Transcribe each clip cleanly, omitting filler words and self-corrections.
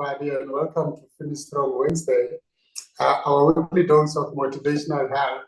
everybody, and welcome to Finish Strong Wednesday, our weekly dose of motivational health,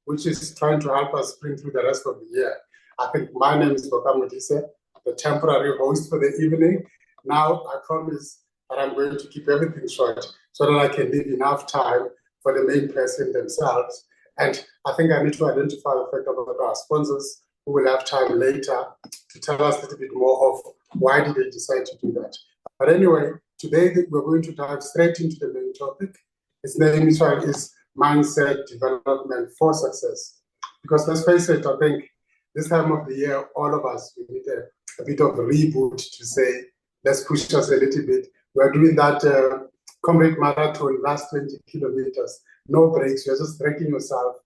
which is trying to help us sprint through the rest of the year. I think my name is Bokang Modise, the temporary host for the evening. Now, I promise that I'm going to keep everything short so that I can leave enough time for the main person themselves. And I think I need to identify the fact about our sponsors who will have time later to tell us a little bit more of why did they decide to do that. But anyway, today we're going to dive straight into the main topic. Its name is Mindset Development for Success. Because let's face it, I think this time of the year, all of us, we need a bit of a reboot to say, let's push us a little bit. We're doing that comrade marathon, last 20 kilometers, no breaks. You're just dragging yourself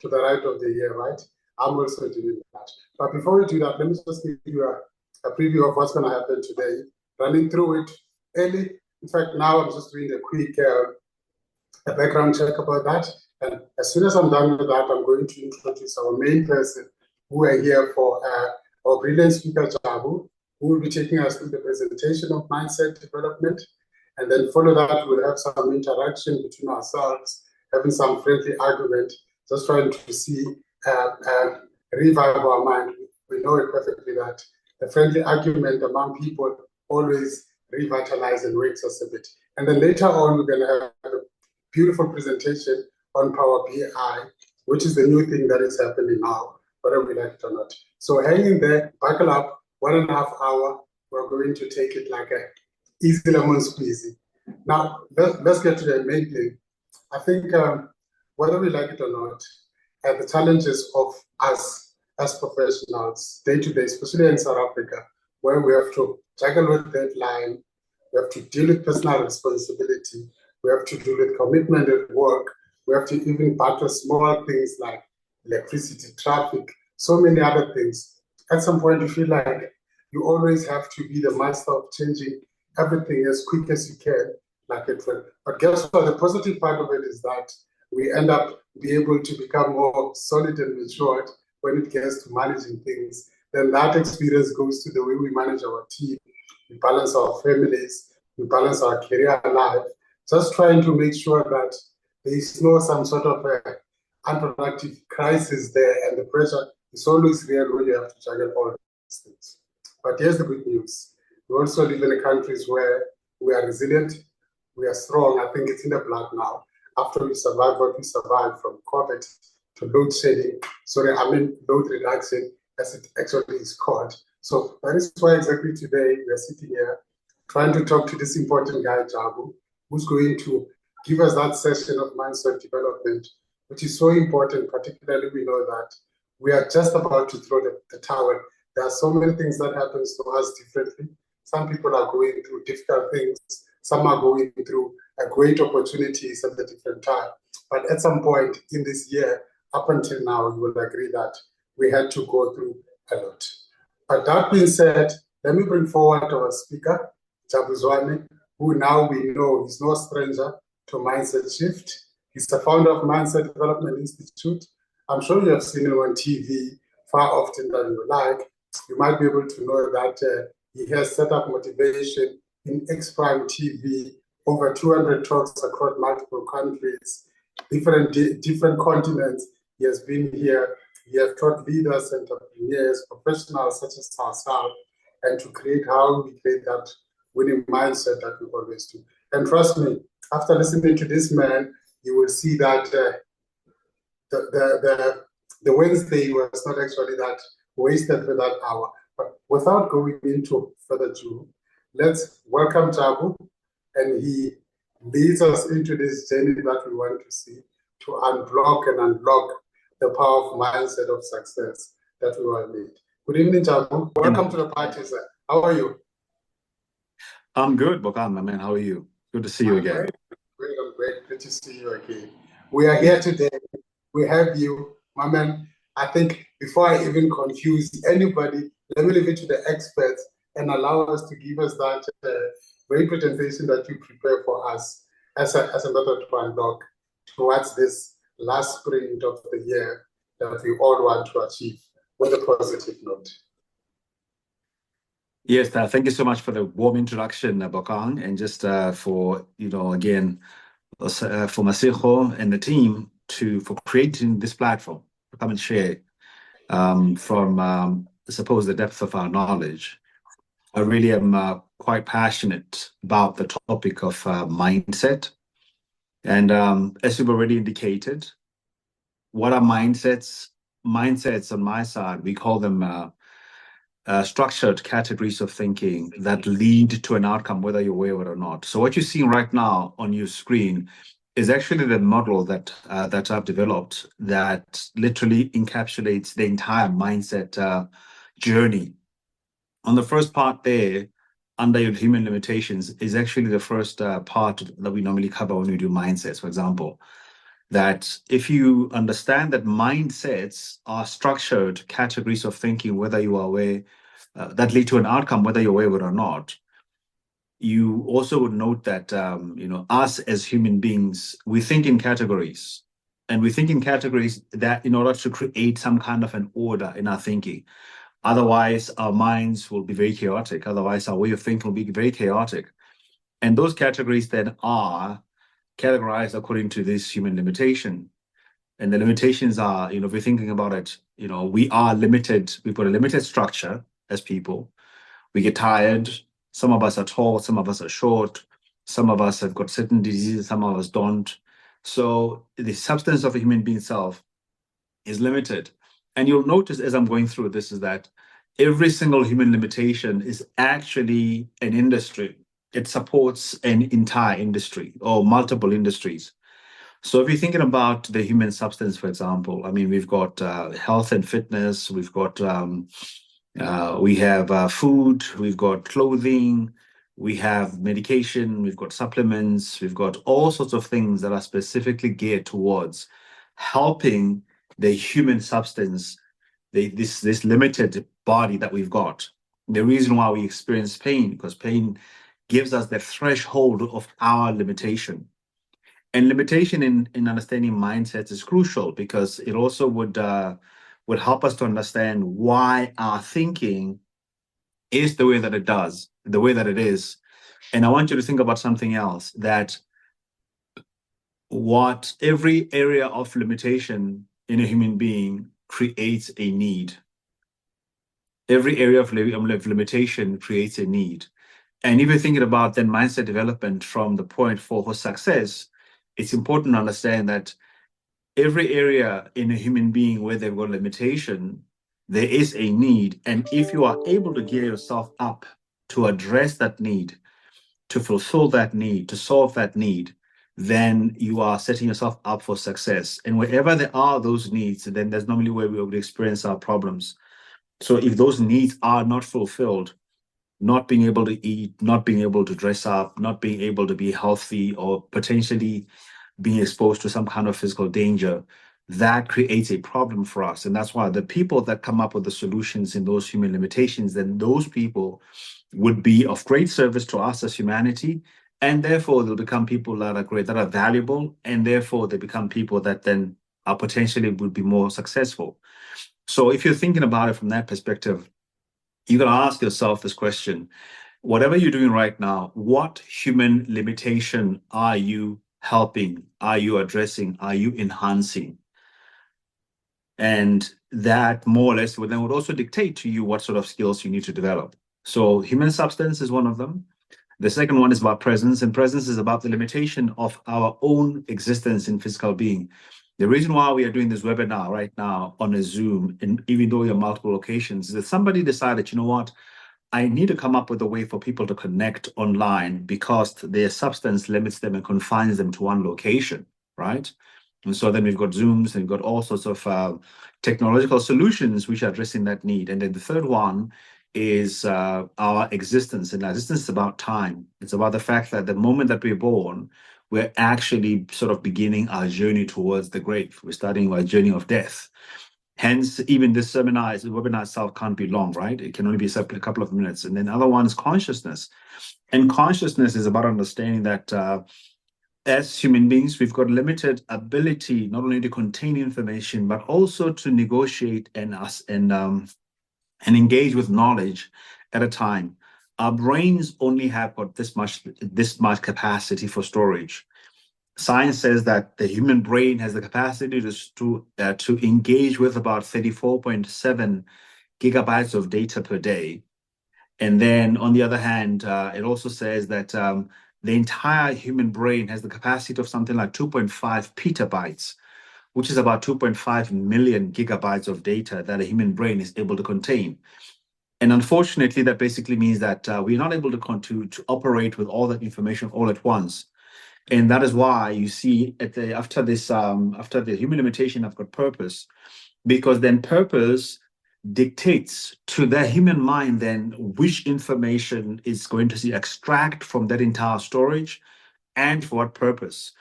to the right of the year, right? I'm also doing that. But before we do that, let me just give you a preview of what's going to happen today. Running through it early. In fact, now I'm just doing a quick a background check about that. And as soon as I'm done with that, I'm going to introduce our main person who are here for our brilliant speaker, Jabu, who will be taking us through the presentation of mindset development. And then follow that, we'll have some interaction between ourselves, having some friendly argument, just trying to see, revive our mind. We know it perfectly that the friendly argument among people always revitalize and wakes us a bit. And then later on, we're going to have a beautiful presentation on Power BI, which is the new thing that is happening now, whether we like it or not. So hang in there, buckle up, 1.5 hours. We're going to take it like a easy lemon squeezy. Now, let's get to the main thing. I think whether we like it or not, the challenges of us as professionals, day to day, especially in South Africa, where we have to juggle with deadline, we have to deal with personal responsibility, we have to deal with commitment at work, we have to even battle small things like electricity, traffic, so many other things. At some point, you feel like you always have to be the master of changing everything as quick as you can, like a trend. But guess what? The positive part of it is that we end up being able to become more solid and matured when it gets to managing things. Then that experience goes to the way we manage our team, we balance our families, we balance our career life, just trying to make sure that there is no some sort of unproductive crisis there, and the pressure is always real when you have to juggle all these things. But here's the good news. We also live in countries where we are resilient, we are strong. I think it's in the blood now. After we survived what we survived from COVID to load shedding, load reduction, as it actually is called. So that is why exactly today we are sitting here trying to talk to this important guy, Jabu, who's going to give us that session of mindset development, which is so important. Particularly, we know that we are just about to throw the towel. There are so many things that happen to us differently. Some people are going through difficult things. Some are going through great opportunities at a different time. But at some point in this year, up until now, you will agree that we had to go through a lot. But that being said, let me bring forward our speaker, Jabu Zwane, who now we know is no stranger to Mindset Shift. He's the founder of Mindset Development Institute. I'm sure you have seen him on TV far often than you like. You might be able to know that he has set up motivation in X-Prime TV, over 200 talks across multiple countries, different continents. He has been here. He has taught leaders, entrepreneurs, professionals such as ourselves, and to create how we create that winning mindset that we always do. And trust me, after listening to this man, you will see that the Wednesday was not actually that wasted for that hour. But without going into further ado, let's welcome Jabu, and he leads us into this journey that we want to see, to unblock and unlock the power of mindset of success that we all need. Good evening, Jabu. Welcome to the party, sir. How are you? I'm good, Bokang, my man. How are you? Good to see you again. Great, I'm great. Good to see you again. We are here today. We have you, my man. I think before I even confuse anybody, let me leave it to the experts and allow us to give us that great presentation that you prepare for us as a method to unlock towards this last sprint of the year that we all want to achieve with a positive note. Yes, thank you so much for the warm introduction, Bokang, and just for, again, for Masijo and the team for creating this platform to come and share from, I suppose, the depth of our knowledge. I really am quite passionate about the topic of mindset. And as you've already indicated, what are mindsets? Mindsets on my side, we call them structured categories of thinking that lead to an outcome, whether you're aware of it or not. So what you're seeing right now on your screen is actually the model that I've developed that literally encapsulates the entire mindset journey. On the first part there, under your human limitations, is actually the first part that we normally cover when we do mindsets, for example. That if you understand that mindsets are structured categories of thinking, whether you are aware, that lead to an outcome, whether you're aware of it or not, you also would note that, us as human beings, we think in categories. And we think in categories that in order to create some kind of an order in our thinking. Otherwise, our minds will be very chaotic. Otherwise, our way of thinking will be very chaotic. And those categories then are categorized according to this human limitation. And the limitations are, if we're thinking about it, we are limited. We've got a limited structure as people. We get tired. Some of us are tall, some of us are short. Some of us have got certain diseases, some of us don't. So the substance of a human being self is limited. And you'll notice as I'm going through this is that every single human limitation is actually an industry. It supports an entire industry or multiple industries. So if you're thinking about the human substance, for example, I mean, we've got health and fitness, we have food, we've got clothing, we have medication, we've got supplements, we've got all sorts of things that are specifically geared towards helping the human substance, this limited body that we've got. The reason why we experience pain, because pain gives us the threshold of our limitation. And limitation in understanding mindsets is crucial because it also would help us to understand why our thinking is the way that it does, the way that it is. And I want you to think about something else, that what every area of limitation in a human being creates a need. Every area of limitation creates a need. And if you're thinking about then mindset development from the point for success, it's important to understand that every area in a human being where they've got limitation, there is a need. And if you are able to gear yourself up to address that need, to fulfill that need, to solve that need, then you are setting yourself up for success. And wherever there are those needs, then there's normally where we would experience our problems. So if those needs are not fulfilled, not being able to eat, not being able to dress up, not being able to be healthy, or potentially being exposed to some kind of physical danger, that creates a problem for us. And that's why the people that come up with the solutions in those human limitations, then those people would be of great service to us as humanity. And therefore, they'll become people that are great, that are valuable. And therefore, they become people that then are potentially would be more successful. So if you're thinking about it from that perspective, you got to ask yourself this question: whatever you're doing right now, what human limitation are you helping? Are you addressing? Are you enhancing? And that more or less would also dictate to you what sort of skills you need to develop. So human substance is one of them. The second one is about presence, and presence is about the limitation of our own existence in physical being. The reason why we are doing this webinar right now on a Zoom, and even though you're multiple locations, is that somebody decided, you know what, I need to come up with a way for people to connect online because their substance limits them and confines them to one location, right? And so then we've got Zooms and we've got all sorts of technological solutions which are addressing that need. And then the third one is our existence. And our existence is about time. It's about the fact that the moment that we're born, we're actually sort of beginning our journey towards the grave. We're starting our journey of death. Hence, even this webinar itself can't be long, right? It can only be a couple of minutes. And then the other one is consciousness. And consciousness is about understanding that as human beings, we've got limited ability not only to contain information, but also to negotiate and engage with knowledge at a time. Our brains only have got this much capacity for storage. Science says that the human brain has the capacity to engage with about 34.7 gigabytes of data per day. And then on the other hand, it also says that the entire human brain has the capacity of something like 2.5 petabytes, which is about 2.5 million gigabytes of data that a human brain is able to contain. And unfortunately, that basically means that we're not able to operate with all that information all at once. And that is why you see after the human limitation, I've got purpose, because then purpose dictates to the human mind then which information is going to extract from that entire storage and for what purpose.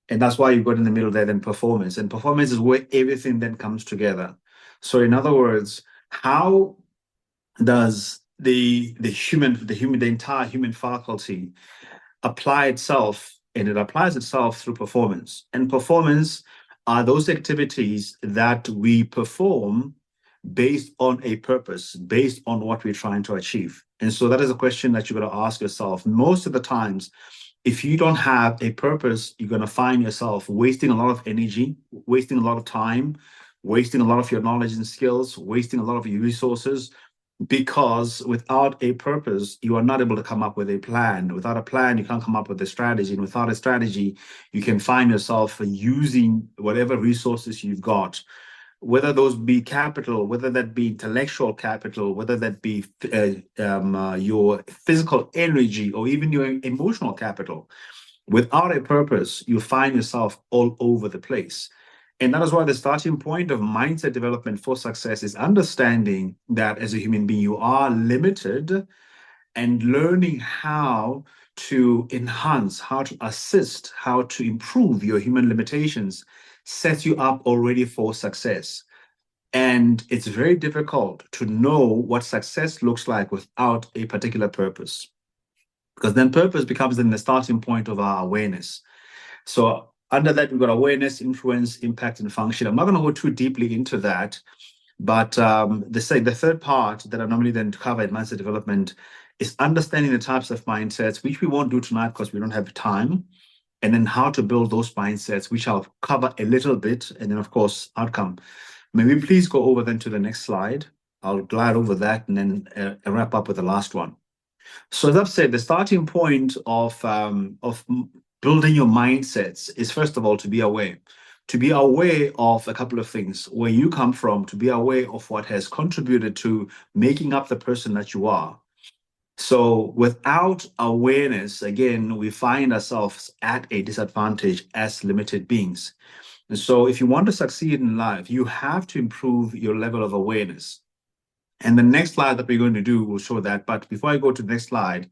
And that's why you've got in the middle there then performance. And performance is where everything then comes together. So in other words, how does the entire human faculty apply itself? And it applies itself through performance. And performance are those activities that we perform based on a purpose, based on what we're trying to achieve. And so that is a question that you're going to ask yourself. Most of the times, if you don't have a purpose, you're going to find yourself wasting a lot of energy, wasting a lot of time, wasting a lot of your knowledge and skills, wasting a lot of your resources, because without a purpose, you are not able to come up with a plan. Without a plan, you can't come up with a strategy. And without a strategy, you can find yourself using whatever resources you've got, whether those be capital, whether that be intellectual capital, whether that be your physical energy, or even your emotional capital. Without a purpose, you find yourself all over the place. And that is why the starting point of mindset development for success is understanding that as a human being, you are limited, and learning how to enhance, how to assist, how to improve your human limitations sets you up already for success. And it's very difficult to know what success looks like without a particular purpose, because then purpose becomes then the starting point of our awareness. So under that, we've got awareness, influence, impact, and function. I'm not going to go too deeply into that, but the third part that I normally then cover in mindset development is understanding the types of mindsets, which we won't do tonight because we don't have time, and then how to build those mindsets, which I'll cover a little bit, and then of course outcome. May we please go over then to the next slide? I'll glide over that and then wrap up with the last one. So as I've said, the starting point of building your mindsets is, first of all, to be aware of a couple of things, where you come from, to be aware of what has contributed to making up the person that you are. So without awareness, again, we find ourselves at a disadvantage as limited beings. And so if you want to succeed in life, you have to improve your level of awareness. And the next slide that we're going to do will show that. But before I go to the next slide,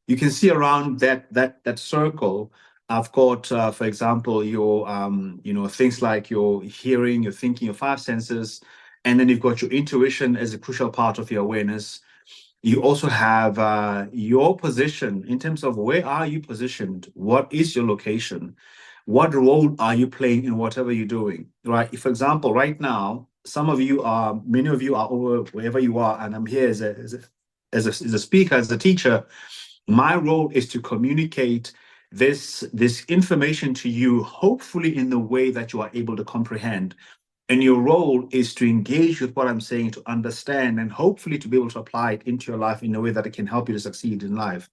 you can see around that circle, I've got, for example, your things like your hearing, your thinking, your five senses, and then you've got your intuition as a crucial part of your awareness. You also have your position in terms of where are you positioned, what is your location, what role are you playing in whatever you're doing, right? If, for example, right now, many of you are over wherever you are, and I'm here as a speaker, as a teacher. My role is to communicate this information to you, hopefully in the way that you are able to comprehend. And your role is to engage with what I'm saying, to understand, and hopefully to be able to apply it into your life in a way that it can help you to succeed in life.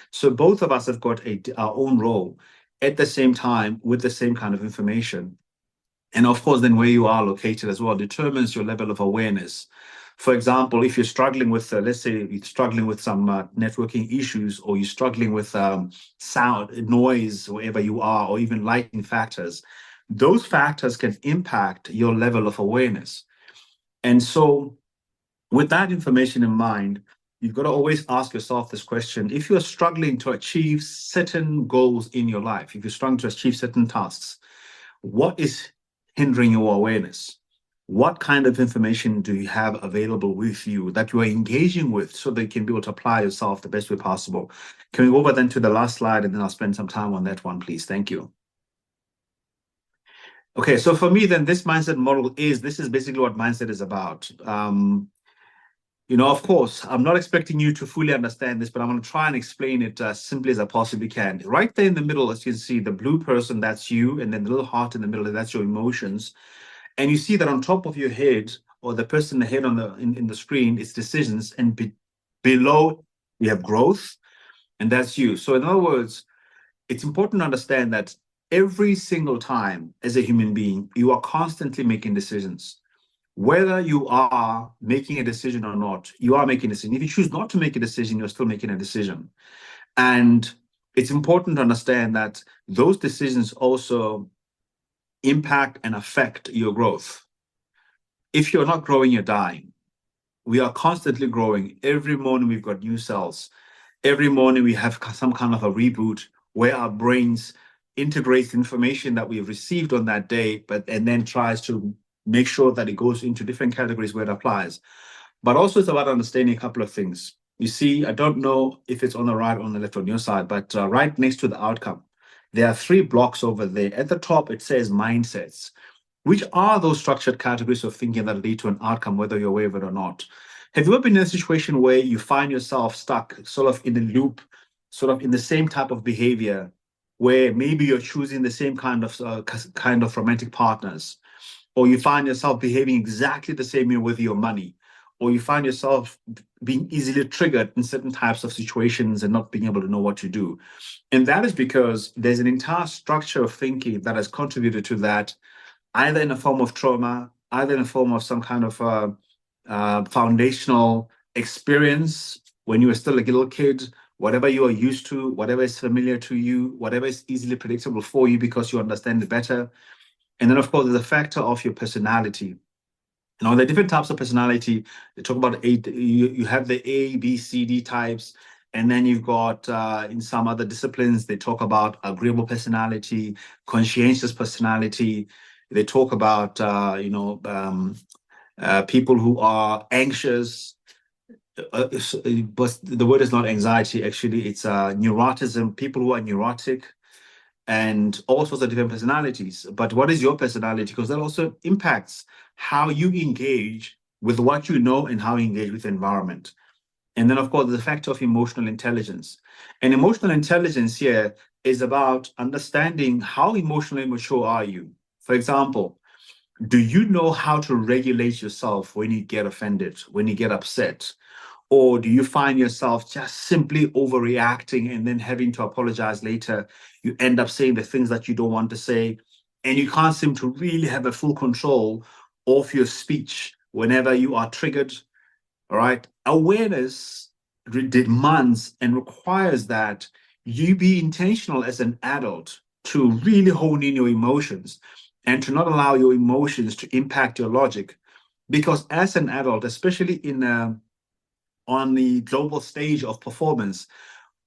So both of us have got our own role at the same time with the same kind of information. And of course, then where you are located as well determines your level of awareness. For example, if you're struggling with, let's say you're struggling with some networking issues, or you're struggling with sound, noise, wherever you are, or even lighting factors, those factors can impact your level of awareness. And so with that information in mind, you've got to always ask yourself this question. If you're struggling to achieve certain goals in your life, if you're struggling to achieve certain tasks, what is hindering your awareness? What kind of information do you have available with you that you are engaging with so that you can be able to apply yourself the best way possible? Can we go over then to the last slide, and then I'll spend some time on that one, please? Thank you. Okay, so for me then, this mindset model this is basically what mindset is about. Of course, I'm not expecting you to fully understand this, but I'm going to try and explain it as simply as I possibly can. Right there in the middle, as you can see, the blue person, that's you, and then the little heart in the middle, that's your emotions. And you see that on top of your head, or the person in the head in the screen, is decisions, and below you have growth, and that's you. So in other words, it's important to understand that every single time as a human being, you are constantly making decisions. Whether you are making a decision or not, you are making a decision. If you choose not to make a decision, you're still making a decision. And it's important to understand that those decisions also impact and affect your growth. If you're not growing, you're dying. We are constantly growing. Every morning we've got new cells. Every morning we have some kind of a reboot where our brains integrates information that we've received on that day, and then tries to make sure that it goes into different categories where it applies. But also it's about understanding a couple of things. You see, I don't know if it's on the right or on the left on your side, but right next to the outcome, there are 3 blocks over there. At the top, it says mindsets, which are those structured categories of thinking that lead to an outcome, whether you're aware of it or not. Have you ever been in a situation where you find yourself stuck sort of in a loop, sort of in the same type of behavior, where maybe you're choosing the same kind of romantic partners, or you find yourself behaving exactly the same way with your money, or you find yourself being easily triggered in certain types of situations and not being able to know what to do? And that is because there's an entire structure of thinking that has contributed to that, either in a form of trauma, either in a form of some kind of foundational experience when you were still a little kid, whatever you are used to, whatever is familiar to you, whatever is easily predictable for you because you understand it better. And then, of course, there's a factor of your personality. The different types of personality, they talk about you have the A, B, C, D types. And then you've got, in some other disciplines, they talk about agreeable personality, conscientious personality. They talk about, people who are anxious. But the word is not anxiety, actually. It's neuroticism, people who are neurotic, and all sorts of different personalities. But what is your personality? Because that also impacts how you engage with what you know and how you engage with the environment. And then, of course, the factor of emotional intelligence. And emotional intelligence here is about understanding how emotionally mature are you. For example, do you know how to regulate yourself when you get offended, when you get upset? Or do you find yourself just simply overreacting and then having to apologize later? You end up saying the things that you don't want to say, and you can't seem to really have a full control of your speech whenever you are triggered. All right. Awareness demands and requires that you be intentional as an adult to really hone in your emotions and to not allow your emotions to impact your logic. Because as an adult, especially on the global stage of performance,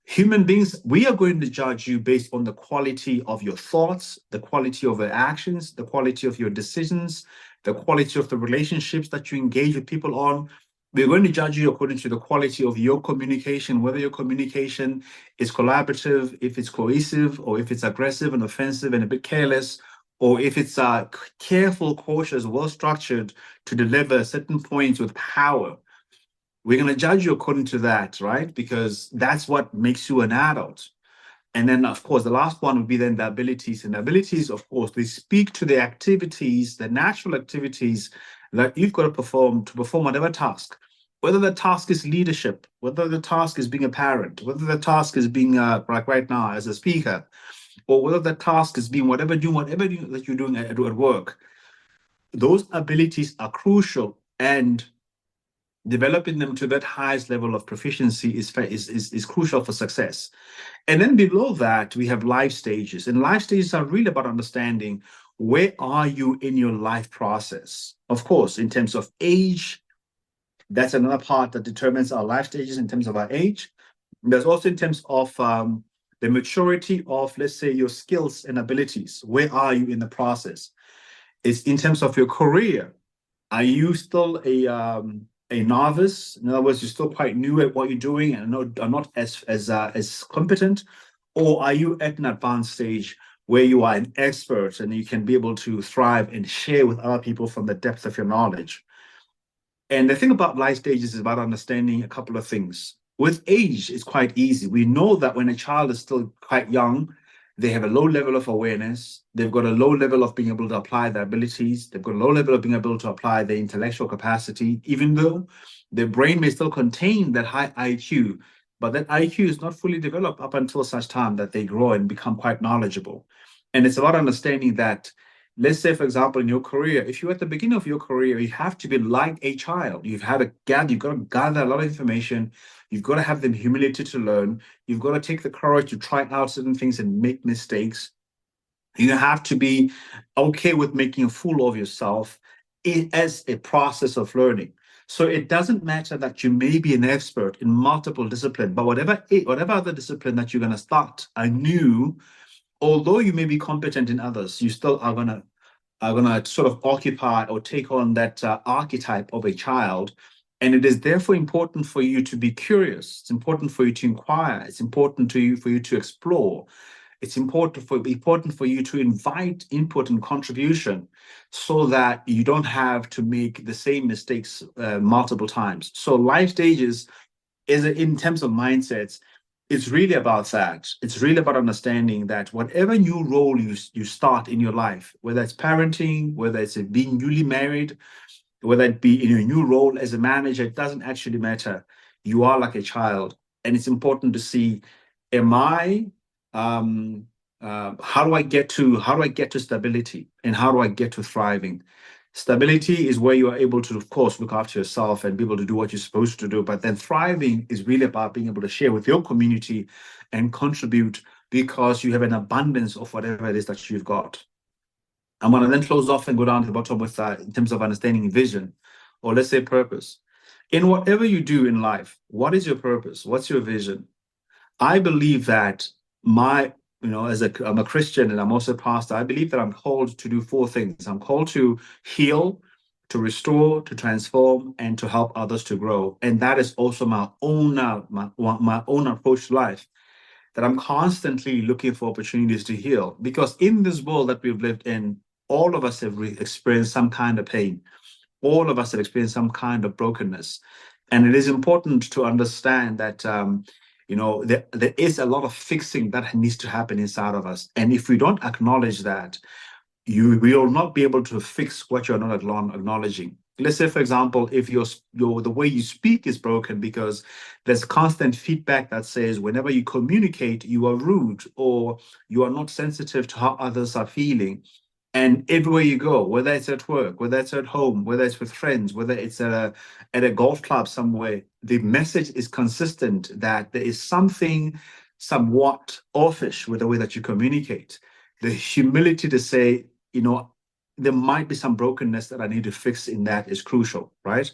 human beings, we are going to judge you based on the quality of your thoughts, the quality of your actions, the quality of your decisions, the quality of the relationships that you engage with people on. We're going to judge you according to the quality of your communication, whether your communication is collaborative, if it's cohesive, or if it's aggressive and offensive and a bit careless, or if it's careful, cautious, well-structured to deliver certain points with power. We're going to judge you according to that, right? Because that's what makes you an adult. And then, of course, the last one would be then the abilities. And the abilities, of course, they speak to the activities, the natural activities that you've got to perform whatever task. Whether the task is leadership, whether the task is being a parent, whether the task is being, like right now, as a speaker, or whether the task is being whatever that you're doing at work. Those abilities are crucial, and developing them to that highest level of proficiency is crucial for success. And then below that, we have life stages. And life stages are really about understanding where are you in your life process. Of course, in terms of age, that's another part that determines our life stages in terms of our age. There's also in terms of the maturity of, let's say, your skills and abilities. Where are you in the process? It's in terms of your career. Are you still a novice? In other words, you're still quite new at what you're doing and are not as competent, or are you at an advanced stage where you are an expert and you can be able to thrive and share with other people from the depth of your knowledge? And the thing about life stages is about understanding a couple of things. With age, it's quite easy. We know that when a child is still quite young, they have a low level of awareness. They've got a low level of being able to apply their abilities. They've got a low level of being able to apply their intellectual capacity, even though their brain may still contain that high IQ, but that IQ is not fully developed up until such time that they grow and become quite knowledgeable. And it's about understanding that, let's say, for example, in your career, if you're at the beginning of your career, you have to be like a child. You've got to gather a lot of information. You've got to have the humility to learn. You've got to take the courage to try out certain things and make mistakes. You have to be okay with making a fool of yourself as a process of learning. So it doesn't matter that you may be an expert in multiple disciplines, but whatever other discipline that you're going to start anew, although you may be competent in others, you still are going to sort of occupy or take on that archetype of a child. And it is therefore important for you to be curious. It's important for you to inquire. It's important for you to explore. It's important for you to invite input and contribution so that you don't have to make the same mistakes multiple times. So life stages is, in terms of mindsets, it's really about that. It's really about understanding that whatever new role you start in your life, whether it's parenting, whether it's being newly married, whether it be in a new role as a manager, it doesn't actually matter. You are like a child, and it's important to see, am I how do I get to stability, and how do I get to thriving? Stability is where you are able to, of course, look after yourself and be able to do what you're supposed to do. But then thriving is really about being able to share with your community and contribute because you have an abundance of whatever it is that you've got. I'm going to then close off and go down to the bottom with in terms of understanding vision, or let's say purpose. In whatever you do in life, what is your purpose? What's your vision? I believe that I'm a Christian and I'm also a pastor. I believe that I'm called to do four things. I'm called to heal, to restore, to transform, and to help others to grow. And that is also my own approach to life, that I'm constantly looking for opportunities to heal. Because in this world that we've lived in, all of us have experienced some kind of pain. All of us have experienced some kind of brokenness. And it is important to understand that there is a lot of fixing that needs to happen inside of us. And if we don't acknowledge that, you will not be able to fix what you're not acknowledging. Let's say, for example, if the way you speak is broken because there's constant feedback that says whenever you communicate, you are rude or you are not sensitive to how others are feeling. And everywhere you go, whether it's at work, whether it's at home, whether it's with friends, whether it's at a golf club somewhere, the message is consistent that there is something somewhat offish with the way that you communicate. The humility to say, there might be some brokenness that I need to fix in that is crucial, right?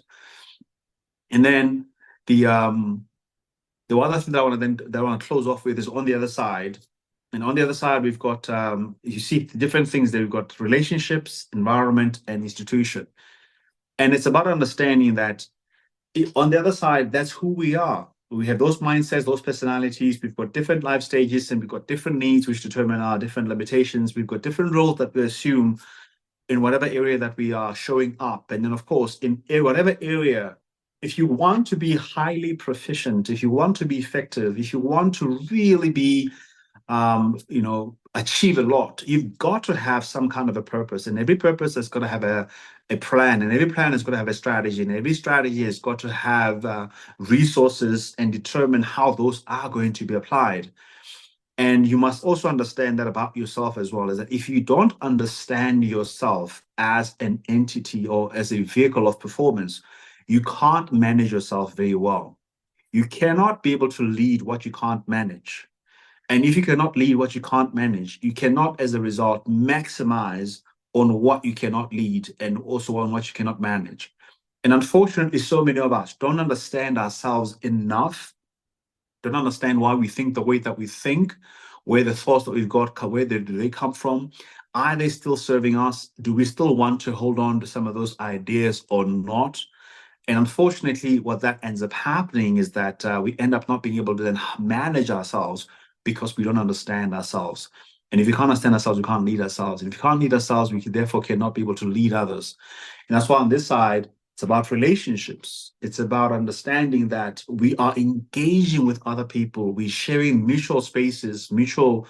And then the other thing that I want to close off with is on the other side. And on the other side, we've got, you see different things there. We've got relationships, environment, and institution. And it's about understanding that on the other side, that's who we are. We have those mindsets, those personalities. We've got different life stages, and we've got different needs, which determine our different limitations. We've got different roles that we assume in whatever area that we are showing up. And then, of course, in whatever area, if you want to be highly proficient, if you want to be effective, if you want to really be achieve a lot, you've got to have some kind of a purpose, and every purpose has got to have a plan, and every plan has got to have a strategy, and every strategy has got to have resources and determine how those are going to be applied. And you must also understand that about yourself as well, is that if you don't understand yourself as an entity or as a vehicle of performance, you can't manage yourself very well. You cannot be able to lead what you can't manage. And if you cannot lead what you can't manage, you cannot, as a result, maximize on what you cannot lead and also on what you cannot manage. And unfortunately, so many of us don't understand ourselves enough, don't understand why we think the way that we think, where the thoughts that we've got, where do they come from? Are they still serving us? Do we still want to hold on to some of those ideas or not? And unfortunately, what that ends up happening is that we end up not being able to then manage ourselves because we don't understand ourselves. And if we can't understand ourselves, we can't lead ourselves. And if we can't lead ourselves, we therefore cannot be able to lead others. And that's why on this side, It's about relationships. It's about understanding that we are engaging with other people. We're sharing mutual spaces, mutual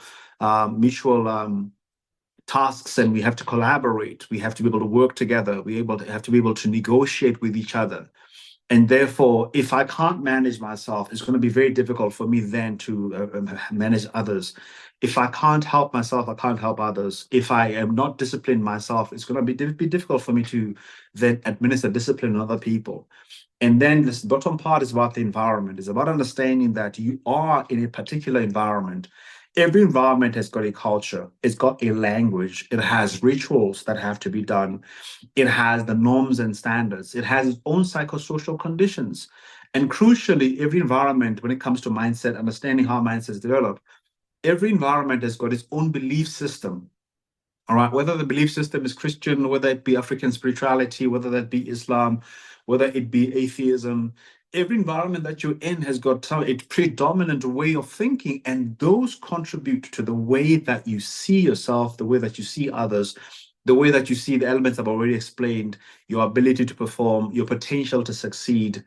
tasks, and we have to collaborate. We have to be able to work together. Have to be able to negotiate with each other. And therefore, if I can't manage myself, it's going to be very difficult for me then to manage others. If I can't help myself, I can't help others. If I am not disciplined myself, it's going to be difficult for me to then administer discipline on other people. And then this bottom part is about the environment. It's about understanding that you are in a particular environment. Every environment has got a culture. It's got a language. It has rituals that have to be done. It has the norms and standards. It has its own psychosocial conditions. And crucially, every environment, when it comes to mindset, understanding how mindsets develop, every environment has got its own belief system. All right, whether the belief system is Christian, whether it be African spirituality, whether that be Islam, whether it be atheism, every environment that you're in has got a predominant way of thinking, and those contribute to the way that you see yourself, the way that you see others, the way that you see the elements I've already explained, your ability to perform, your potential to succeed,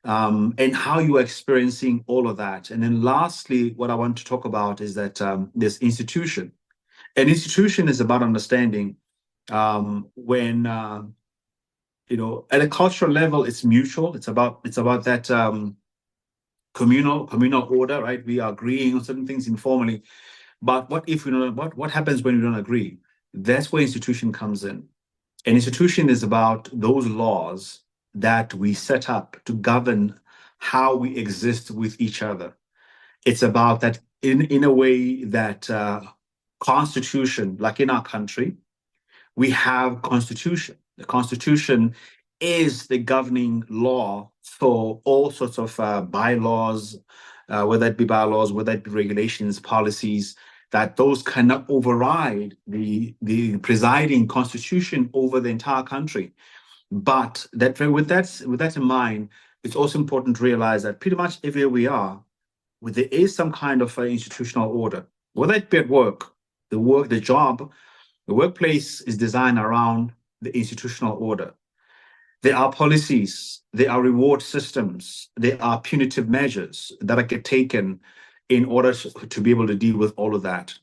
and how you are experiencing all of that. And then lastly, what I want to talk about is that this institution. An institution is about understanding when at a cultural level, it's mutual. It's about that communal order, right? We are agreeing on certain things informally. But what if what happens when we don't agree? That's where institution comes in. An institution is about those laws that we set up to govern how we exist with each other. It's about that in a way that constitution, like in our country, we have constitution. The constitution is the governing law for all sorts of bylaws, whether it be bylaws, whether it be regulations, policies, that those cannot override the presiding constitution over the entire country. But that with that in mind, it's also important to realize that pretty much everywhere we are, there is some kind of institutional order, whether it be at work, the job, the workplace is designed around the institutional order. There are policies, there are reward systems, there are punitive measures that are taken in order to be able to deal with all of that.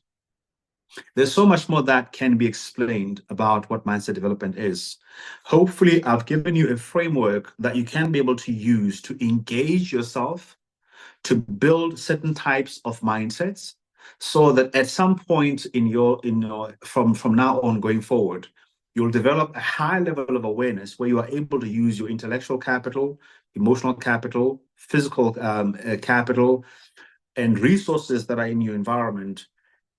There's so much more that can be explained about what mindset development is. Hopefully, I've given you a framework that you can be able to use to engage yourself, to build certain types of mindsets, so that at some point from now on going forward, you'll develop a high level of awareness where you are able to use your intellectual capital, emotional capital, physical capital, and resources that are in your environment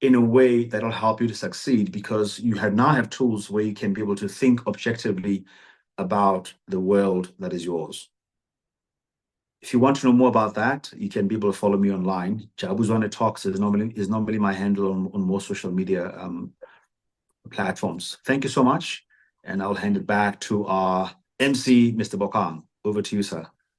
in a way that'll help you to succeed, because you now have tools where you can be able to think objectively about the world that is yours. If you want to know more about that, you can be able to follow me online. Jabu Zwane Talks is normally my handle on most social media platforms. Thank you so much, and I'll hand it back to our MC, Mr. Bokang. Over to you, sir.